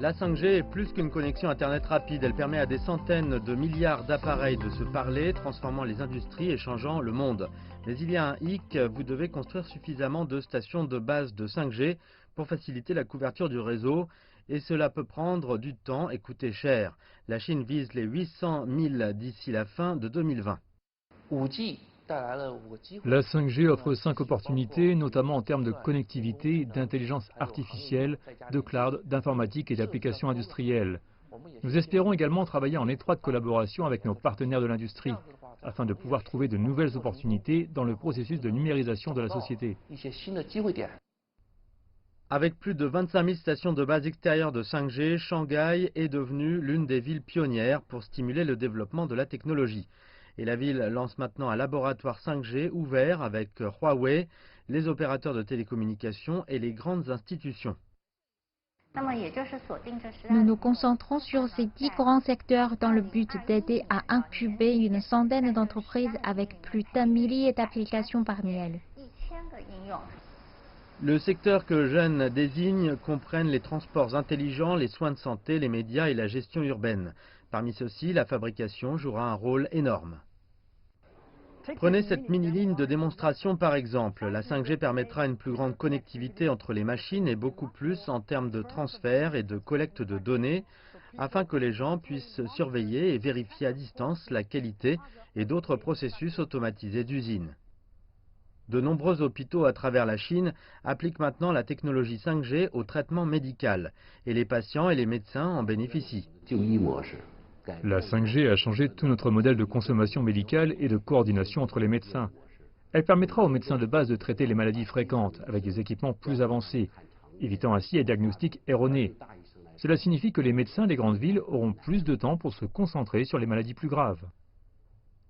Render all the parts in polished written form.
La 5G est plus qu'une connexion Internet rapide. Elle permet à des centaines de milliards d'appareils de se parler, transformant les industries et changeant le monde. Mais il y a un hic, vous devez construire suffisamment de stations de base de 5G pour faciliter la couverture du réseau. Et cela peut prendre du temps et coûter cher. La Chine vise les 800 000 d'ici la fin de 2020. La 5G offre 5 opportunités, notamment en termes de connectivité, d'intelligence artificielle, de cloud, d'informatique et d'applications industrielles. Nous espérons également travailler en étroite collaboration avec nos partenaires de l'industrie, afin de pouvoir trouver de nouvelles opportunités dans le processus de numérisation de la société. Avec plus de 25 000 stations de base extérieures de 5G, Shanghai est devenue l'une des villes pionnières pour stimuler le développement de la technologie. Et la ville lance maintenant un laboratoire 5G ouvert avec Huawei, les opérateurs de télécommunications et les grandes institutions. Nous nous concentrons sur ces 10 grands secteurs dans le but d'aider à incuber une centaine d'entreprises avec plus d'1 millier d'applications parmi elles. Le secteur que Jeanne désigne comprennent les transports intelligents, les soins de santé, les médias et la gestion urbaine. Parmi ceux-ci, la fabrication jouera un rôle énorme. Prenez cette mini-ligne de démonstration par exemple. La 5G permettra une plus grande connectivité entre les machines et beaucoup plus en termes de transfert et de collecte de données, afin que les gens puissent surveiller et vérifier à distance la qualité et d'autres processus automatisés d'usine. De nombreux hôpitaux à travers la Chine appliquent maintenant la technologie 5G au traitement médical et les patients et les médecins en bénéficient. La 5G a changé tout notre modèle de consommation médicale et de coordination entre les médecins. Elle permettra aux médecins de base de traiter les maladies fréquentes avec des équipements plus avancés, évitant ainsi les diagnostics erronés. Cela signifie que les médecins des grandes villes auront plus de temps pour se concentrer sur les maladies plus graves.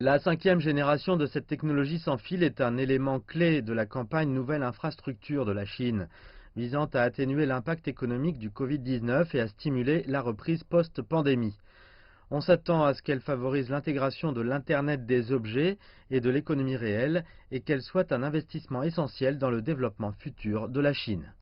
La 5e génération de cette technologie sans fil est un élément clé de la campagne Nouvelle Infrastructure de la Chine, visant à atténuer l'impact économique du Covid-19 et à stimuler la reprise post-pandémie. On s'attend à ce qu'elle favorise l'intégration de l'Internet des objets et de l'économie réelle et qu'elle soit un investissement essentiel dans le développement futur de la Chine.